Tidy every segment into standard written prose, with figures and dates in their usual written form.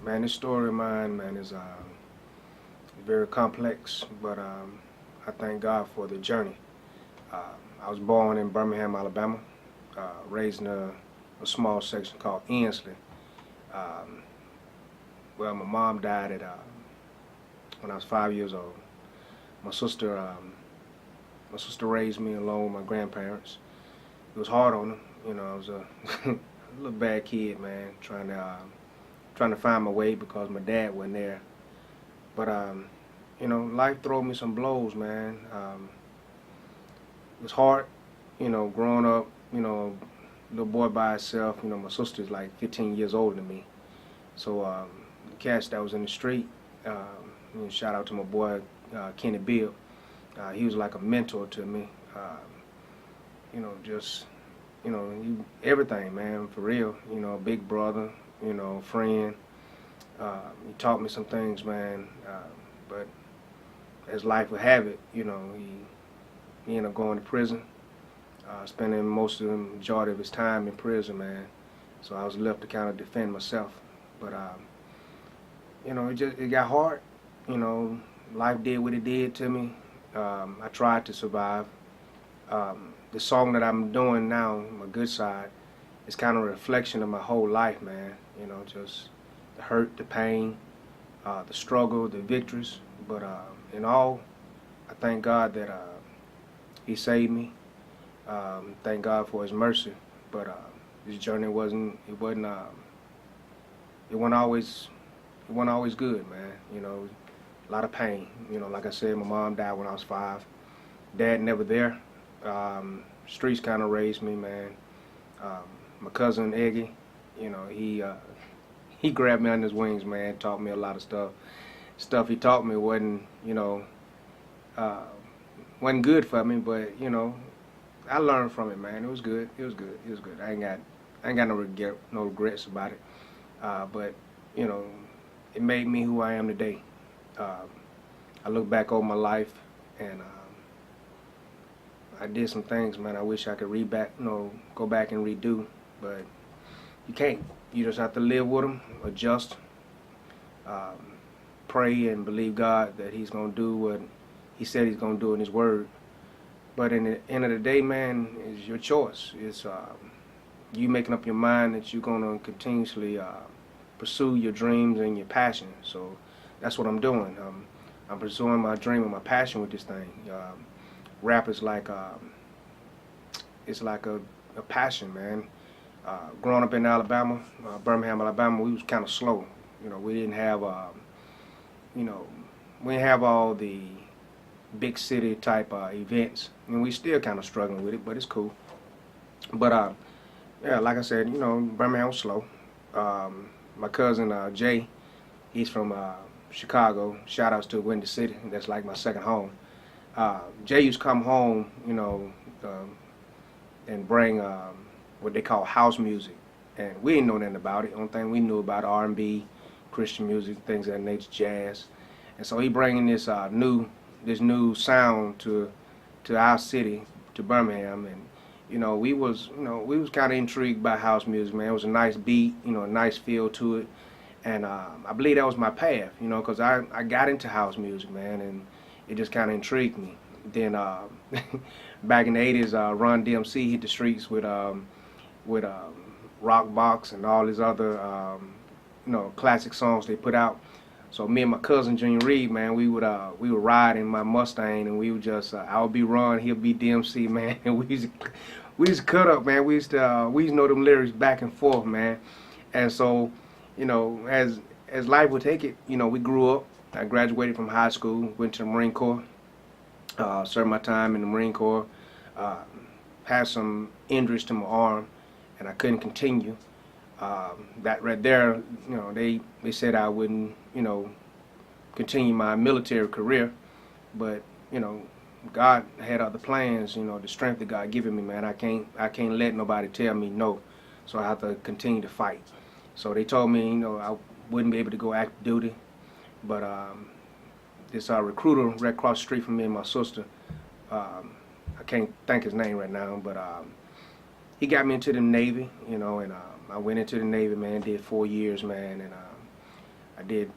Man, this story of mine, man, is very complex, but I thank God for the journey. I was born in Birmingham, Alabama, raised in a small section called Ensley. Um, well, my mom died at when I was 5 years old. My sister, um, my sister raised me along with my grandparents. It was hard on them, you know. I was a, a little bad kid, man, trying to find my way because my dad wasn't there. But life threw me some blows, man. It was hard, growing up, little boy by himself. My sister's like 15 years older than me. So the cats that was in the street, shout out to my boy Kenny Bill. He was like a mentor to me. Just everything, man, for real. Big brother, friend. He taught me some things, man. But as life would have it, he ended up going to prison, spending most of the majority of his time in prison, man. So I was left to kind of defend myself. But it got hard. Life did what it did to me. I tried to survive. The song that I'm doing now, My Good Side, is kind of a reflection of my whole life, man. Just the hurt, the pain, the struggle, the victories. But in all, I thank God that He saved me. Thank God for His mercy. But this journey it wasn't always good, man. A lot of pain. Like I said, my mom died when I was 5. Dad never there. Streets kind of raised me, man. My cousin Eggy, he grabbed me under his wings, man. Taught me a lot of stuff. Stuff he taught me uh, wasn't good for me, but I learned from it, man. It was good. It was good. It was good. I ain't got no regrets about it. But you know, it made me who I am today. Um, I look back over my life, and I did some things, man. I wish I could go back and redo, but you can't. You just have to live with them, adjust, um, pray, and believe God that He's gonna do what He said He's gonna do in His Word. But in the end of the day, man, it's your choice. It's you making up your mind that you're gonna continuously pursue your dreams and your passion. So that's what I'm doing. I'm pursuing my dream and my passion with this thing. Rap is like it's like a passion, man. Growing up in Alabama, Birmingham, Alabama, we was kind of slow. We didn't have you know, we didn't have all the big city type events. I mean, we still kind of struggling with it, but it's cool. But yeah, like I said, Birmingham was slow. My cousin Jay, he's from Chicago. Shout outs to Windy City. That's like my second home. Jay used to come home, and bring what they call house music, and we didn't know nothing about it. Only thing we knew about R&B, Christian music, things of that nature, jazz. And so he bringing this new sound to our city, to Birmingham, and we was kind of intrigued by house music, man. It was a nice beat, a nice feel to it, and I believe that was my path, because I got into house music, man, and it just kind of intrigued me. Then back in the '80s, Run DMC hit the streets with Rock Box and all these other classic songs they put out. So me and my cousin Junior Reed, man, we would ride in my Mustang, and we would just I would be Run, he'll be DMC, man, and we used to cut up, man. We used to know them lyrics back and forth, man. And so, as life would take it, we grew up. I graduated from high school, went to the Marine Corps, served my time in the Marine Corps, uh, had some injuries to my arm, and I couldn't continue. That right there, they said I wouldn't, continue my military career, but God had other plans. The strength that God given me, man. I can't let nobody tell me no, so I have to continue to fight. So they told me, I wouldn't be able to go active duty, but this recruiter right across the street from me and my sister, I can't think his name right now, but he got me into the Navy, and I went into the Navy, man. Did 4 years, man, and I did,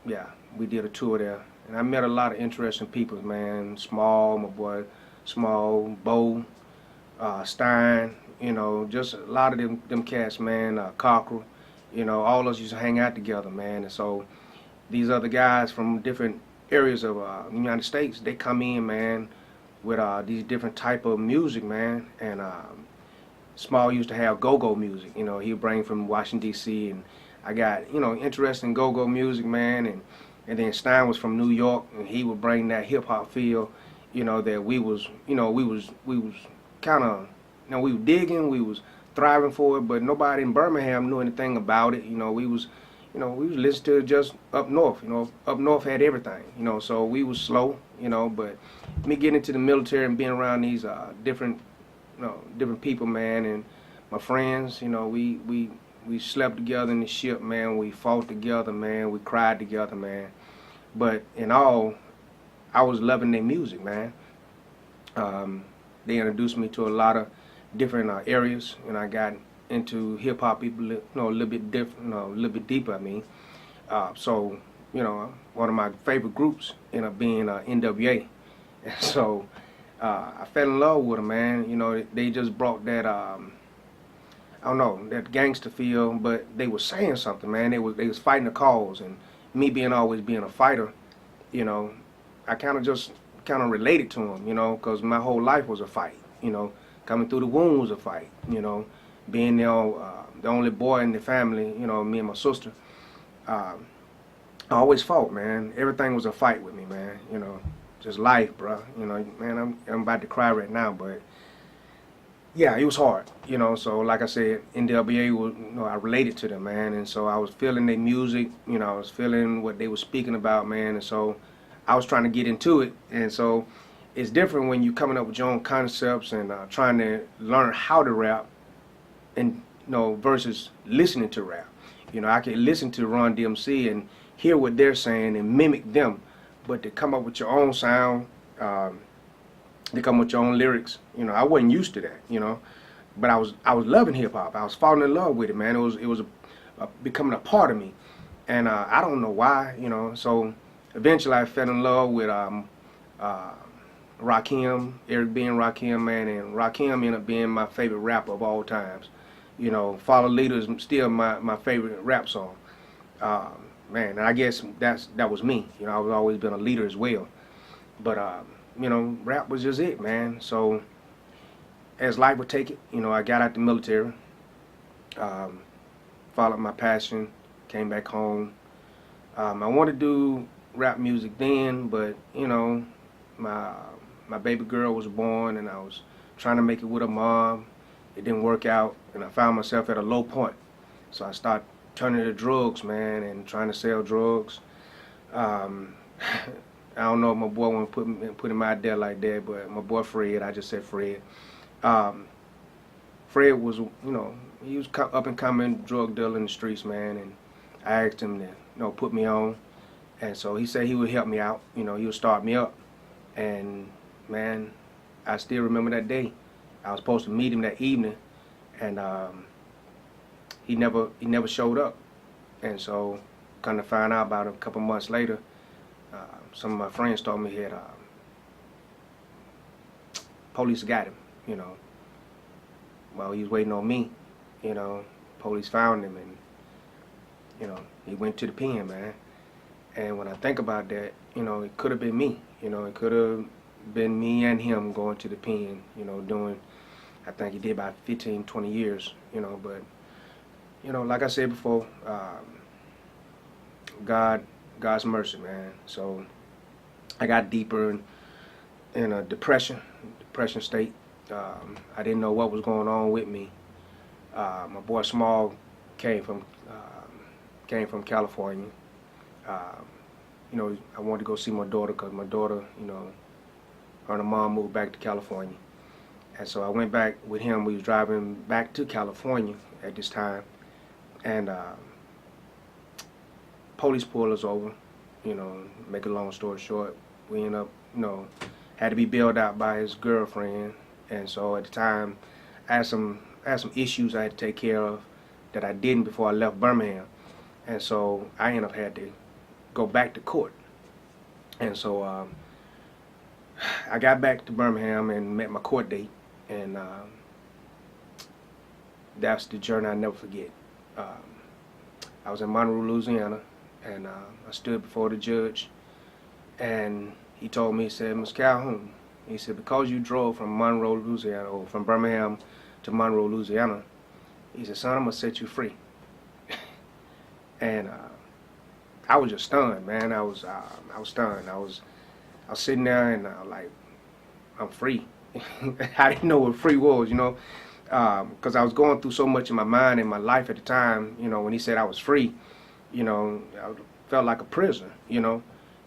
yeah, we did a tour there. And I met a lot of interesting people, man. Small, my boy, Small, Bo, Stein, you know, just a lot of them cats, man. Cockrell, you know, all of us used to hang out together, man. And so these other guys from different areas of the United States, they come in, man, with these different type of music, man. And Small used to have go-go music, you know, he would bring from Washington, D.C., and I got, you know, interesting go-go music, man. And then Stein was from New York, and he would bring that hip-hop feel, you know, that we was, you know, we was kind of, you know, we were digging, we was thriving for it, but nobody in Birmingham knew anything about it. You know, we was listening to it just up north. You know, up north had everything. You know, so we was slow. You know, but me getting into the military and being around these different, you know, different people, man, and my friends. You know, we slept together in the ship, man. We fought together, man. We cried together, man. But in all, I was loving their music, man. They introduced me to a lot of different areas, and I got into hip hop, you know, a little bit different, you know, a little bit deeper. I mean, so you know, one of my favorite groups ended up being NWA, and so I fell in love with them, man. You know, they just brought that I don't know, that gangster feel, but they were saying something, man. They was fighting the cause, and me always being a fighter, you know, I kind of related to them, you know, because my whole life was a fight, you know. Coming through the womb was a fight, you know. Being the only boy in the family, you know, me and my sister, I always fought, man. Everything was a fight with me, man. You know, just life, bro. You know, man, I'm about to cry right now, but yeah, it was hard, you know. So like I said, NWA was, you know, I related to them, man, and so I was feeling their music, you know, I was feeling what they were speaking about, man, and so I was trying to get into it, and so it's different when you're coming up with your own concepts and trying to learn how to rap, and you know, versus listening to rap. You know, I can listen to Run DMC and hear what they're saying and mimic them, but to come up with your own sound, to come with your own lyrics, you know, I wasn't used to that, you know, but I was loving hip hop. I was falling in love with it, man. It was becoming a part of me, and I don't know why, you know. So eventually, I fell in love with Rakim, Eric B. and Rakim, man, and Rakim ended up being my favorite rapper of all times. You know, Follow Leader is still my favorite rap song. Man, and I guess that was me. You know, I've always been a leader as well. But you know, rap was just it, man. So as life would take it, you know, I got out the military, followed my passion, came back home. I wanted to do rap music then, but you know, my baby girl was born, and I was trying to make it with her mom. It didn't work out, and I found myself at a low point. So I started turning to drugs, man, and trying to sell drugs. I don't know if my boy want to put him out there like that, but my boy Fred, I just said Fred. Fred was, you know, he was up and coming drug dealer in the streets, man, and I asked him to, you know, put me on, and so he said he would help me out. You know, he would start me up, and man, I still remember that day. I was supposed to meet him that evening, and he never showed up. And so, kind of find out about it a couple months later. Some of my friends told me that police got him. You know, while he was waiting on me, you know, police found him, and you know, he went to the pen, man. And when I think about that, you know, it could have been me. You know, it could have been me and him going to the pen, you know, doing, I think he did about 15, 20 years, you know, but, you know, like I said before, God's mercy, man. So I got deeper in a depression state. I didn't know what was going on with me. My boy Small came from California. You know, I wanted to go see my daughter because my daughter, you know, her and her mom moved back to California. And so I went back with him. We was driving back to California at this time. And police pulled us over, you know, make a long story short. We ended up, you know, had to be bailed out by his girlfriend. And so at the time, I had some issues I had to take care of that I didn't before I left Birmingham. And so I ended up had to go back to court. And so I got back to Birmingham and met my court date, and that's the journey I never forget. I was in Monroe, Louisiana, and I stood before the judge, and he told me, he said, "Mr. Calhoun," he said, "because you drove from Monroe, Louisiana, or from Birmingham to Monroe, Louisiana," he said, "son, I'm gonna set you free." And I was just stunned, man. I was stunned. I was sitting there, and like, I'm free. I didn't know what free was, you know, because I was going through so much in my mind and my life at the time. You know, when he said I was free, you know, I felt like a prisoner, you know.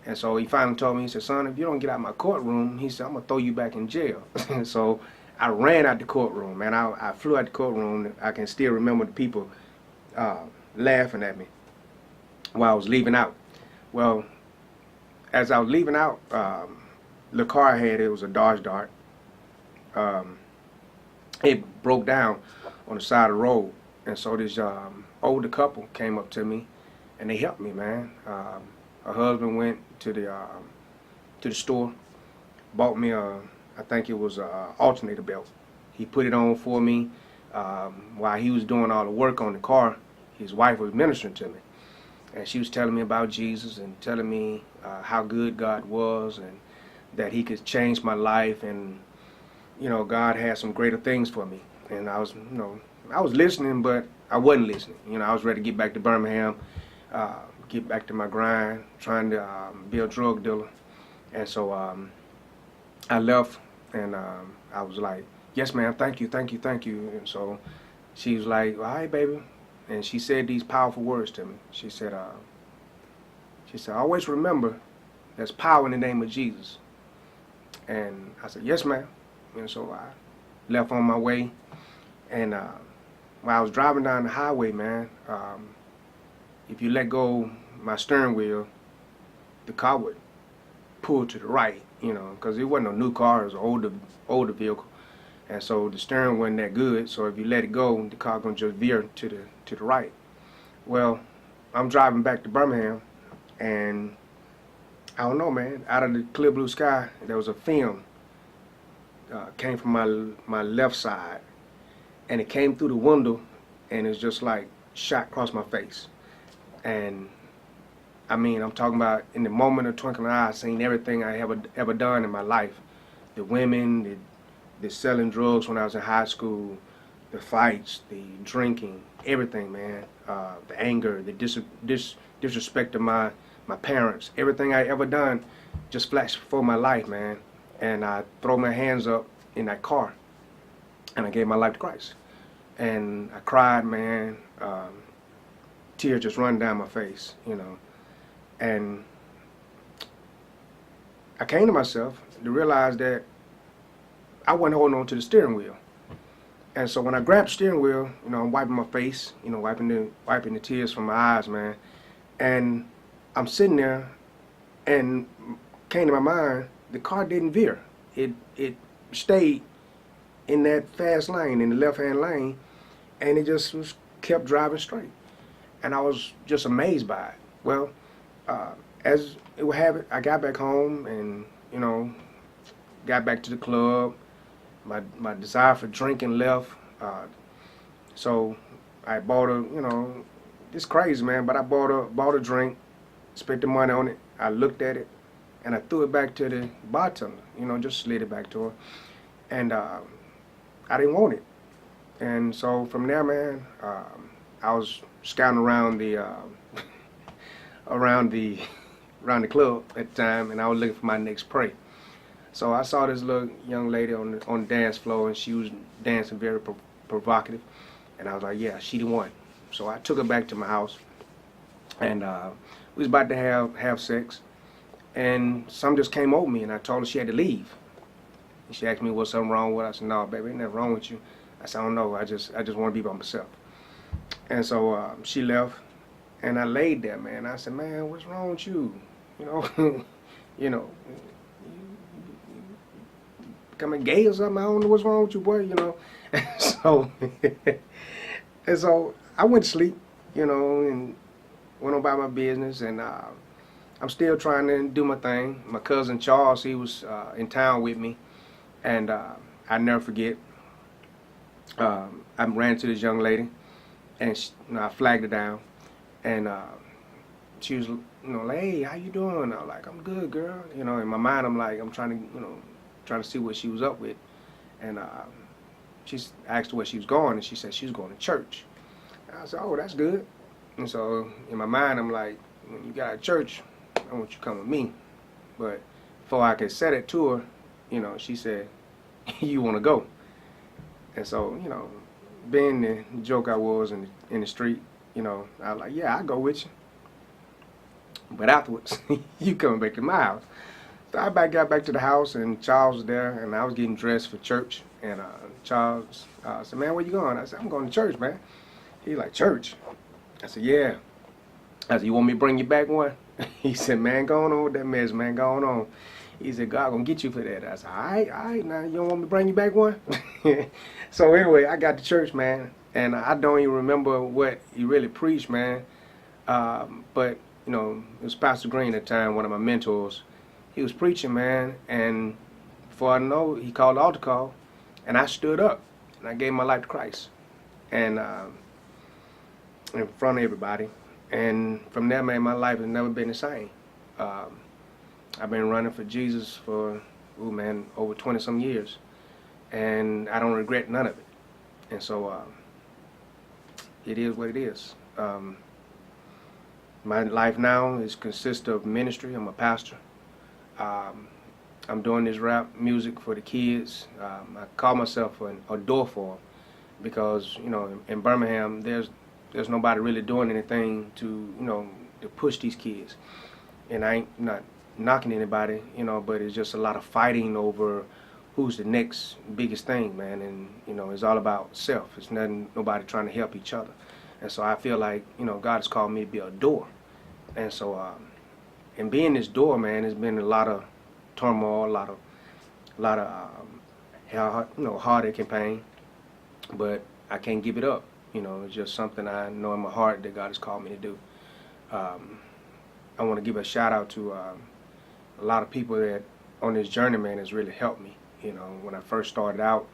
And so he finally told me, he said, "son, if you don't get out of my courtroom," he said, "I'm gonna throw you back in jail." So I ran out the courtroom, man. I flew out the courtroom. I can still remember the people laughing at me while I was leaving out. Well, as I was leaving out, the car I had, it was a Dodge Dart. It broke down on the side of the road, and so this older couple came up to me, and they helped me, man. Her husband went to the store, bought me I think it was a alternator belt. He put it on for me. While he was doing all the work on the car, his wife was ministering to me, and she was telling me about Jesus and telling me how good God was and that he could change my life, and you know, God had some greater things for me. And I was, you know, I was listening, but I wasn't listening. You know, I was ready to get back to Birmingham, get back to my grind, trying to be a drug dealer. And so I left, and I was like, "Yes, ma'am, thank you, thank you, thank you." And so she was like, "All right, baby." And she said these powerful words to me. She said, "Always remember, there's power in the name of Jesus." And I said, "Yes, ma'am." And so I left on my way. And while I was driving down the highway, man, if you let go my steering wheel, the car would pull to the right, you know, because it wasn't a new car, it was an older vehicle. And so the steering wasn't that good, so if you let it go, the car gonna just veer to the right. Well, I'm driving back to Birmingham, and I don't know, man, out of the clear blue sky, there was a film came from my left side, and it came through the window, and it's just like shot across my face. And I mean, I'm talking about in the moment of twinkling eye, I seen everything I ever done in my life. The women, the selling drugs when I was in high school, the fights, the drinking, everything, man. The anger, the disrespect of my parents, everything I ever done just flashed before my life, man. And I throw my hands up in that car, and I gave my life to Christ. And I cried, man. Tears just run down my face, you know. And I came to myself to realize that I wasn't holding on to the steering wheel. And so when I grabbed the steering wheel, you know, I'm wiping my face, you know, wiping the tears from my eyes, man. And I'm sitting there, and came to my mind, the car didn't veer. It stayed in that fast lane, in the left-hand lane, and it just kept driving straight. And I was just amazed by it. Well, as it would have it, I got back home and, you know, got back to the club. My desire for drinking left. So I bought you know, it's crazy, man, but I bought a drink, spent the money on it. I looked at it, and I threw it back to the bartender, you know, just slid it back to her. And I didn't want it. And so from there, man, I was scouting around the around the club at the time, and I was looking for my next prey. So I saw this little young lady on the dance floor, and she was dancing very provocative, and I was like, yeah, she the one. So I took her back to my house, and we was about to have sex, and something just came over me, and I told her she had to leave. And she asked me what's something wrong with her. I said, no, baby, ain't nothing wrong with you. I said, I don't know, I just want to be by myself. And so she left, and I laid there, man. I said, man, what's wrong with you? You know, you know, becoming gay or something? I don't know what's wrong with you, boy. You know, and so I went to sleep, you know, and went on about my business, and I'm still trying to do my thing. My cousin Charles, he was in town with me, and I never forget. I ran to this young lady, and I flagged her down, and she was, like, hey, how you doing? I was like, I'm good, girl. In my mind, I'm like, I'm trying to, trying to see what she was up with, and she asked her where she was going, and she said she was going to church. And I said, oh, that's good. And so in my mind, I'm like, when you got a church, I want you to come with me. But before I could say it to her, she said, you want to go? And so, being the joke I was in the street, I was like, yeah, I'll go with you. But afterwards, you coming back to my house. So I got back to the house, and Charles was there, and I was getting dressed for church. And Charles said, man, where you going? I said, I'm going to church, man. He's like, church? I said, yeah. I said, you want me to bring you back one? He said, man, go on with that mess, man, go on. He said, God gonna get you for that. I said, all right, now you don't want me to bring you back one? So anyway, I got to church, man, and I don't even remember what he really preached, man. But, it was Pastor Green at the time, one of my mentors. He was preaching, man, and before I know, he called the altar call, and I stood up, and I gave my life to Christ, and in front of everybody. And from there, man, my life has never been the same. I've been running for Jesus for, over 20-some years, and I don't regret none of it. And so it is what it is. My life now consists of ministry. I'm a pastor. I'm doing this rap music for the kids. I call myself a door for them because, in Birmingham, there's nobody really doing anything to, to push these kids. And I ain't not knocking anybody, but it's just a lot of fighting over who's the next biggest thing, man. And, it's all about self. It's nobody trying to help each other. And so I feel like, God has called me to be a door. And so, and being this door, man, there's been a lot of turmoil, a lot of heartache and pain. But I can't give it up. It's just something I know in my heart that God has called me to do. I want to give a shout out to a lot of people that on this journey, man, has really helped me. When I first started out,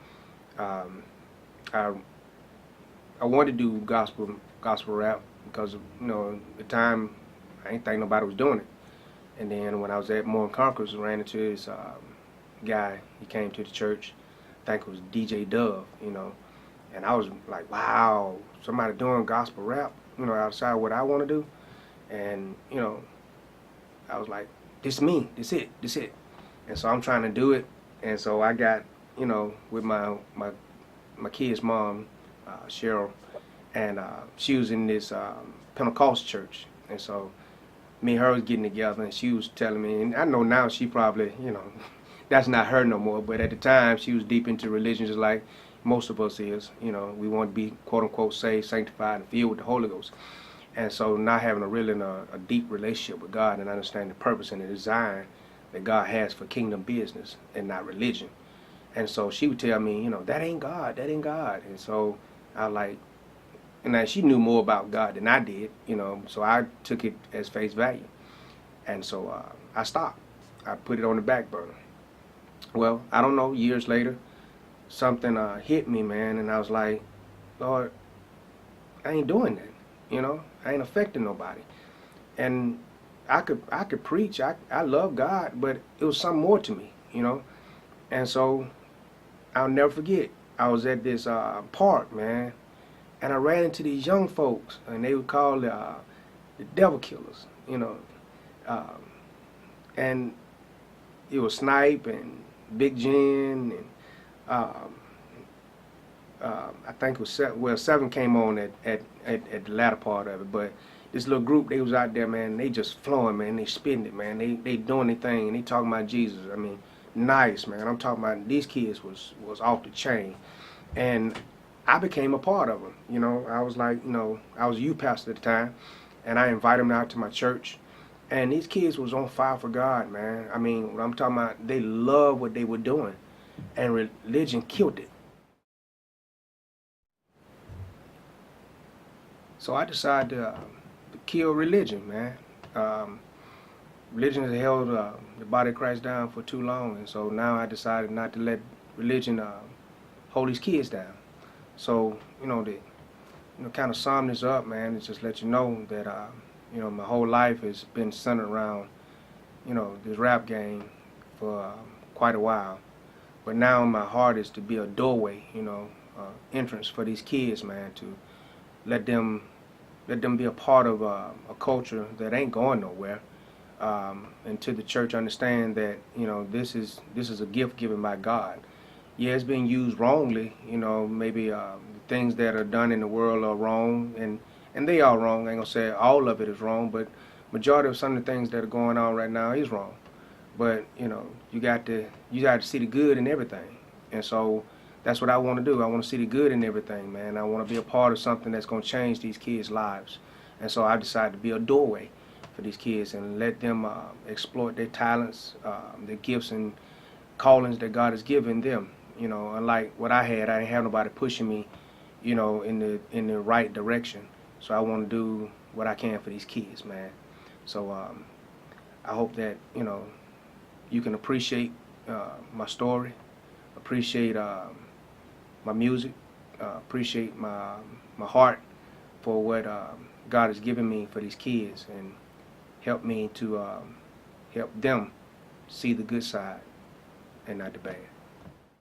I wanted to do gospel rap because the time I ain't think nobody was doing it. And then when I was at More and Conquerors, I ran into this guy. He came to the church. I think it was DJ Dove, and I was like, wow, somebody doing gospel rap, outside what I want to do. And, I was like, this me, this it. And so I'm trying to do it. And so I got, with my kid's mom, Cheryl, and she was in this Pentecostal church. And so me and her was getting together, and she was telling me, and I know now she probably, that's not her no more, but at the time she was deep into religion just like most of us is. We want to be quote unquote saved, sanctified, and filled with the Holy Ghost. And so now having a deep relationship with God and understanding the purpose and the design that God has for kingdom business and not religion. And so she would tell me, that ain't God. And so I like, and she knew more about God than I did, so I took it as face value. And so I stopped. I put it on the back burner. Well, I don't know, years later, something hit me, man, and I was like, Lord, I ain't doing that. I ain't affecting nobody. And I could preach. I love God, but it was something more to me, And so I'll never forget. I was at this park, man, and I ran into these young folks, and they would call the devil killers, and it was Snipe and Big Jen, and I think it was Seven came on at the latter part of it, but this little group, they was out there, man, they just flowing, man, they spitting it, man, they doing their thing, and they talking about Jesus. I mean, nice, man. I'm talking about these kids was off the chain, and I became a part of them. I was like, I was a youth pastor at the time, and I invited them out to my church, and these kids was on fire for God, man. I mean, what I'm talking about, they loved what they were doing, and religion killed it. So I decided to kill religion, man. Um, Religion has held the body of Christ down for too long, and so now I decided not to let religion hold these kids down. So, kind of sum this up, man, is just let you know that, my whole life has been centered around, this rap game for quite a while. But now my heart is to be a doorway, entrance for these kids, man, to let them be a part of a culture that ain't going nowhere. And to the church understand that, this is a gift given by God. Yeah, it's being used wrongly. Maybe things that are done in the world are wrong, and they are wrong. I ain't gonna say all of it is wrong, but majority of some of the things that are going on right now is wrong. But you got to see the good in everything, and so that's what I want to do. I want to see the good in everything, man. I want to be a part of something that's gonna change these kids' lives, and so I decided to be a doorway for these kids and let them exploit their talents, their gifts and callings that God has given them. Unlike what I didn't have nobody pushing me, in the right direction. So I want to do what I can for these kids, man. So I hope that you can appreciate my story, appreciate my music, appreciate my heart for what God has given me for these kids, and help me to help them see the good side and not the bad.